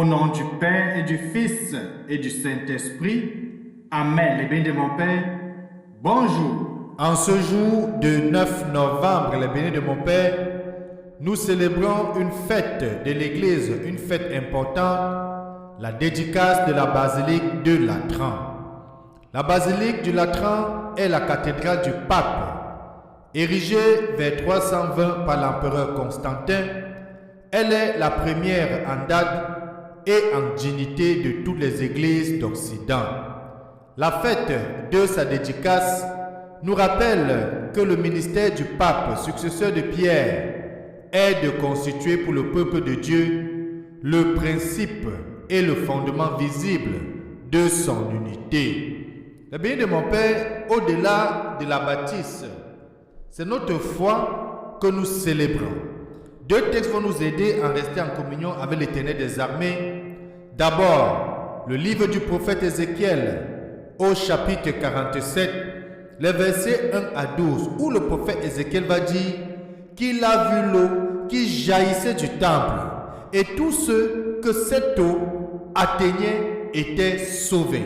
nom du Père et du Fils et du Saint-Esprit. Amen. Les bénis de mon Père, bonjour. En ce jour de 9 novembre, les bénis de mon Père, nous célébrons une fête de l'Église, une fête importante, la dédicace de la basilique de Latran. La basilique du Latran est la cathédrale du pape. Érigée vers 320 par l'empereur Constantin, elle est la première en date et en dignité de toutes les églises d'Occident. La fête de sa dédicace nous rappelle que le ministère du pape, successeur de Pierre, est de constituer pour le peuple de Dieu le principe et le fondement visible de son unité. Le bien de mon Père, au-delà de la bâtisse, c'est notre foi que nous célébrons. Deux textes vont nous aider à rester en communion avec l'Éternel des armées. D'abord, le livre du prophète Ézéchiel, au chapitre 47, les versets 1 à 12, où le prophète Ézéchiel va dire qu'il a vu l'eau qui jaillissait du temple, et tous ceux que cette eau atteignait étaient sauvés.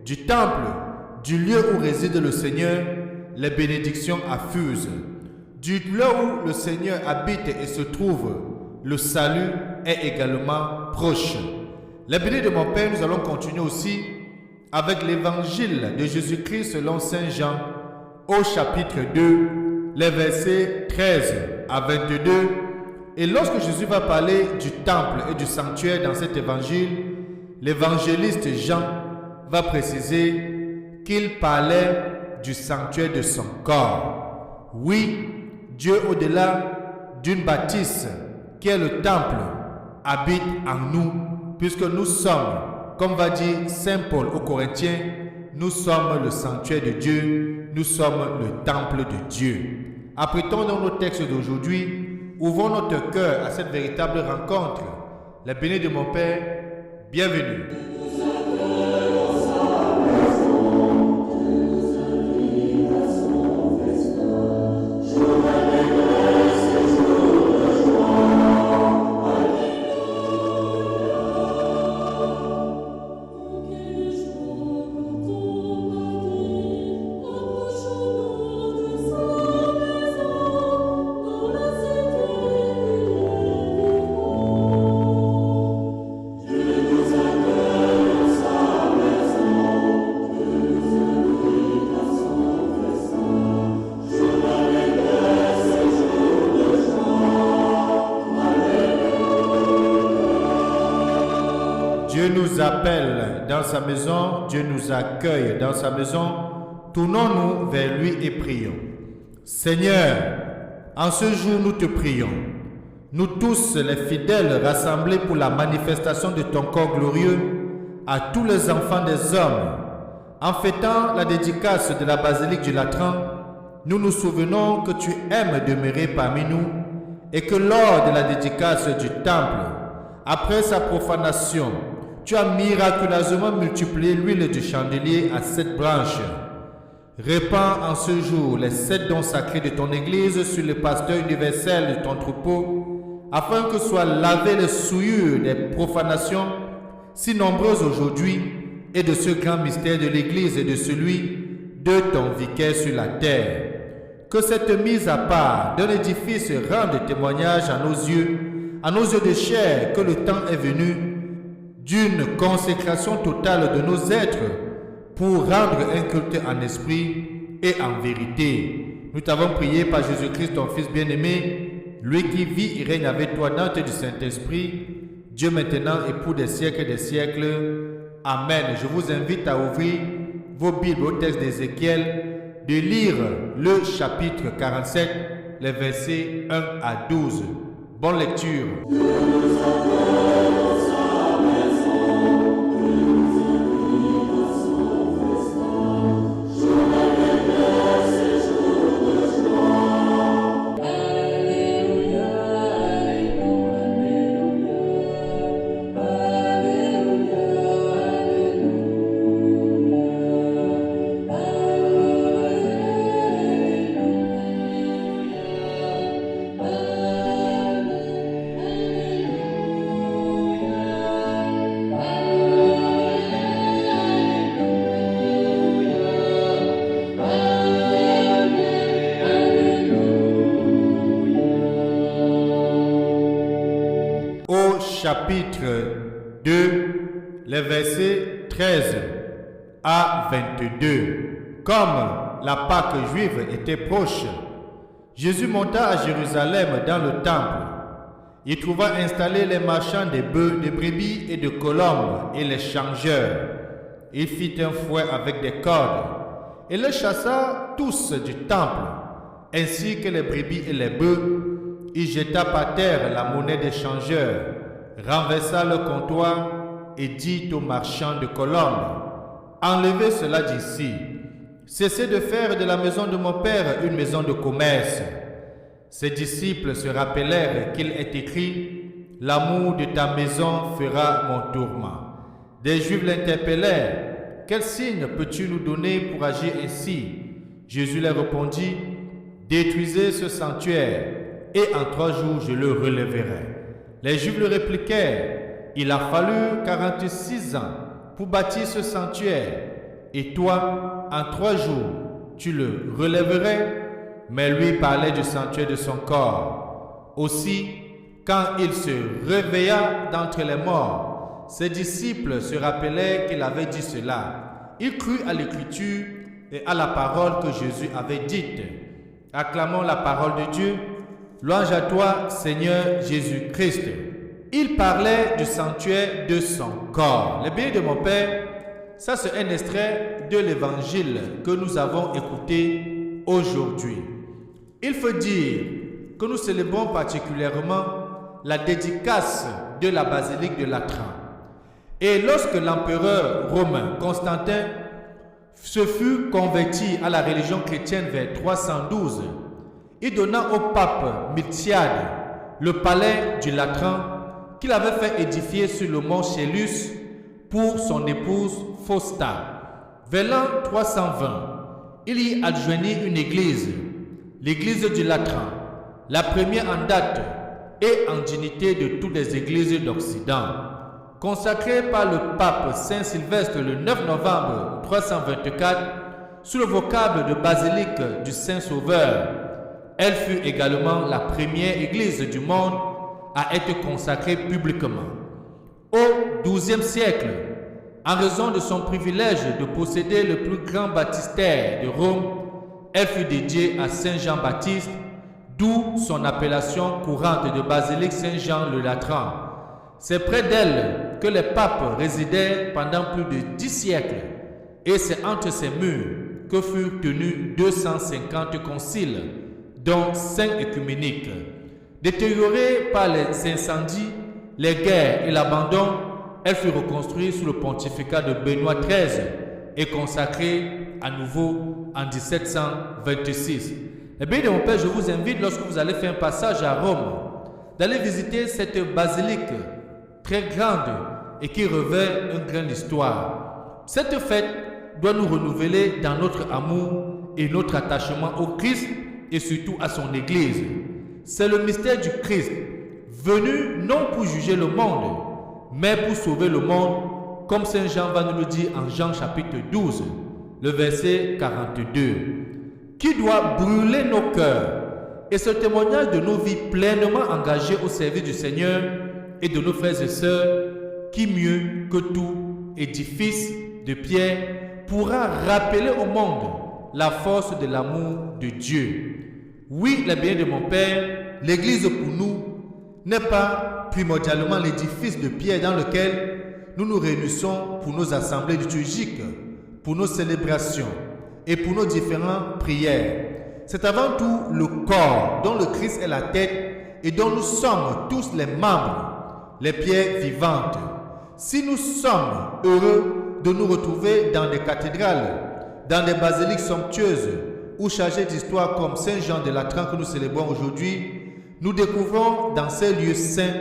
Du temple, du lieu où réside le Seigneur, les bénédictions affusent. Du lieu où le Seigneur habite et se trouve, le salut est également proche. Les bénis de mon Père, nous allons continuer aussi avec l'évangile de Jésus-Christ selon Saint Jean, au chapitre 2, les versets 13 à 22. Et lorsque Jésus va parler du temple et du sanctuaire dans cet évangile, l'évangéliste Jean va préciser qu'il parlait du sanctuaire de son corps. Oui, Dieu, au-delà d'une bâtisse qui est le temple, habite en nous, puisque nous sommes, comme va dire Saint Paul aux Corinthiens, nous sommes le sanctuaire de Dieu, nous sommes le temple de Dieu. Apprêtons dans nos textes d'aujourd'hui, ouvrons notre cœur à cette véritable rencontre. Les bénis de mon Père, bienvenue. Dieu nous appelle dans sa maison, Dieu nous accueille dans sa maison. Tournons-nous vers lui et prions. Seigneur, en ce jour nous te prions. Nous tous les fidèles rassemblés pour la manifestation de ton corps glorieux à tous les enfants des hommes. En fêtant la dédicace de la basilique du Latran, nous nous souvenons que tu aimes demeurer parmi nous et que lors de la dédicace du temple, après sa profanation, tu as miraculeusement multiplié l'huile du chandelier à 7 branches. Répands en ce jour les 7 dons sacrés de ton Église sur le pasteur universel de ton troupeau, afin que soient lavées les souillures des profanations si nombreuses aujourd'hui et de ce grand mystère de l'Église et de celui de ton vicaire sur la terre. Que cette mise à part d'un édifice rende témoignage à nos yeux de chair que le temps est venu d'une consécration totale de nos êtres pour rendre un culte en esprit et en vérité. Nous t'avons prié par Jésus-Christ, ton Fils bien-aimé, lui qui vit et règne avec toi dans le Saint-Esprit, Dieu maintenant et pour des siècles et des siècles. Amen. Je vous invite à ouvrir vos Bibles au texte d'Ézéchiel, de lire le chapitre 47, les versets 1 à 12. Bonne lecture. chapitre 2, les versets 13 à 22. Comme la Pâque juive était proche, Jésus monta à Jérusalem dans le temple. Il trouva installés les marchands des bœufs, des brebis et de colombes et les changeurs. Il fit un fouet avec des cordes et les chassa tous du temple, ainsi que les brebis et les bœufs. Il jeta par terre la monnaie des changeurs, renversa le comptoir et dit aux marchands de colombes: enlevez cela d'ici. Cessez de faire de la maison de mon père une maison de commerce. Ses disciples se rappelèrent qu'il est écrit: l'amour de ta maison fera mon tourment. Des Juifs l'interpellèrent: quel signe peux-tu nous donner pour agir ainsi? Jésus leur répondit: détruisez ce sanctuaire, et en 3 jours je le relèverai. Les Juifs lui répliquèrent: il a fallu 46 ans pour bâtir ce sanctuaire, et toi, en 3 jours, tu le relèverais? Mais lui parlait du sanctuaire de son corps. Aussi, quand il se réveilla d'entre les morts, ses disciples se rappelaient qu'il avait dit cela. Il crut à l'Écriture et à la parole que Jésus avait dite. Acclamons la parole de Dieu. Louange à toi, Seigneur Jésus-Christ. Il parlait du sanctuaire de son corps. Les bénis de mon Père, ça c'est un extrait de l'évangile que nous avons écouté aujourd'hui. Il faut dire que nous célébrons particulièrement la dédicace de la basilique de Latran. Et lorsque l'empereur romain Constantin se fut converti à la religion chrétienne vers 312, il donna au pape Miltiade le palais du Latran qu'il avait fait édifier sur le mont Célus pour son épouse Fausta. Vers l'an 320, il y adjoignit une église, l'église du Latran, la première en date et en dignité de toutes les églises d'Occident. Consacrée par le pape Saint Sylvestre le 9 novembre 324 sous le vocable de basilique du Saint-Sauveur, elle fut également la première église du monde à être consacrée publiquement. Au XIIe siècle, en raison de son privilège de posséder le plus grand baptistère de Rome, elle fut dédiée à Saint Jean-Baptiste, d'où son appellation courante de basilique Saint-Jean le Latran. C'est près d'elle que les papes résidaient pendant plus de 10 siècles, et c'est entre ces murs que furent tenus 250 conciles, dont 5 œcuméniques. Détériorée par les incendies, les guerres et l'abandon, elle fut reconstruite sous le pontificat de Benoît XIII et consacrée à nouveau en 1726. Eh bien, mon Père, je vous invite, lorsque vous allez faire un passage à Rome, d'aller visiter cette basilique très grande et qui revêt une grande histoire. Cette fête doit nous renouveler dans notre amour et notre attachement au Christ et surtout à son Église. C'est le mystère du Christ, venu non pour juger le monde, mais pour sauver le monde, comme Saint Jean va nous le dire en Jean chapitre 12, le verset 42, qui doit brûler nos cœurs. Et ce témoignage de nos vies pleinement engagées au service du Seigneur et de nos frères et sœurs, qui mieux que tout édifice de pierre pourra rappeler au monde la force de l'amour de Dieu. Oui, les biens de mon Père, l'Église pour nous n'est pas primordialement l'édifice de pierre dans lequel nous nous réunissons pour nos assemblées liturgiques, pour nos célébrations et pour nos différentes prières. C'est avant tout le corps dont le Christ est la tête et dont nous sommes tous les membres, les pierres vivantes. Si nous sommes heureux de nous retrouver dans des cathédrales, dans des basiliques somptueuses ou chargées d'histoire comme Saint-Jean de Latran que nous célébrons aujourd'hui, nous découvrons dans ces lieux saints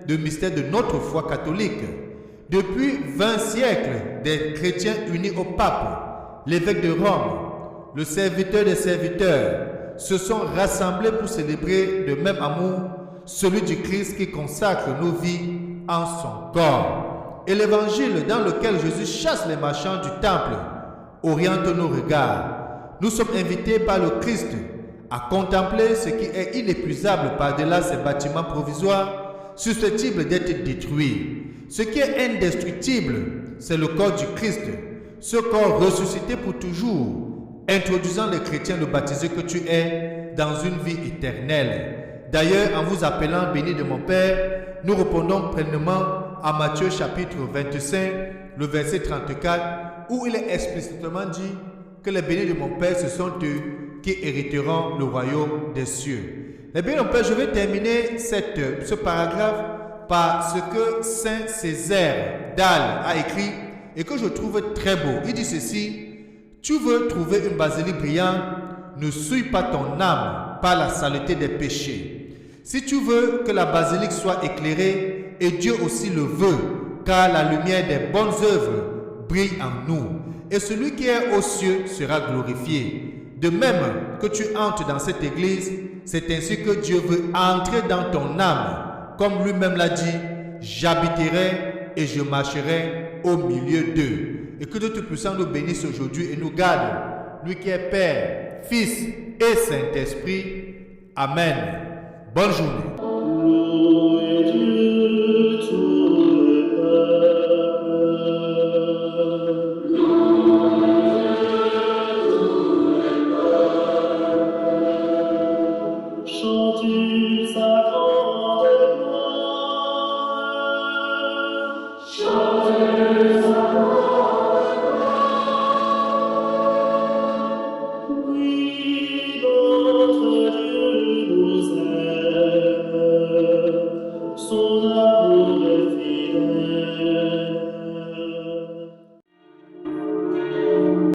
le mystère de notre foi catholique. Depuis 20 siècles, des chrétiens unis au pape, l'évêque de Rome, le serviteur des serviteurs, se sont rassemblés pour célébrer de même amour celui du Christ qui consacre nos vies en son corps. Et l'évangile dans lequel Jésus chasse les marchands du temple oriente nos regards. Nous sommes invités par le Christ à contempler ce qui est inépuisable par-delà ces bâtiments provisoires, susceptible d'être détruit. Ce qui est indestructible, c'est le corps du Christ, ce corps ressuscité pour toujours, introduisant les chrétiens le baptisé que tu es dans une vie éternelle. D'ailleurs, en vous appelant béni de mon Père, nous répondons pleinement à Matthieu chapitre 25, le verset 34, où il est explicitement dit que les bénis de mon Père, ce sont eux qui hériteront le royaume des cieux. Les bénis de mon Père, je vais terminer ce paragraphe par ce que Saint Césaire d'Al a écrit et que je trouve très beau. Il dit ceci: tu veux trouver une basilique brillante, ne souille pas ton âme par la saleté des péchés. Si tu veux que la basilique soit éclairée, et Dieu aussi le veut, car la lumière des bonnes œuvres brille en nous, et celui qui est aux cieux sera glorifié. De même que tu entres dans cette église, c'est ainsi que Dieu veut entrer dans ton âme. Comme lui-même l'a dit, j'habiterai et je marcherai au milieu d'eux. Et que Dieu Tout-Puissant nous bénisse aujourd'hui et nous garde, lui qui est Père, Fils et Saint-Esprit. Amen. Bonne journée. Chantez sa gloire.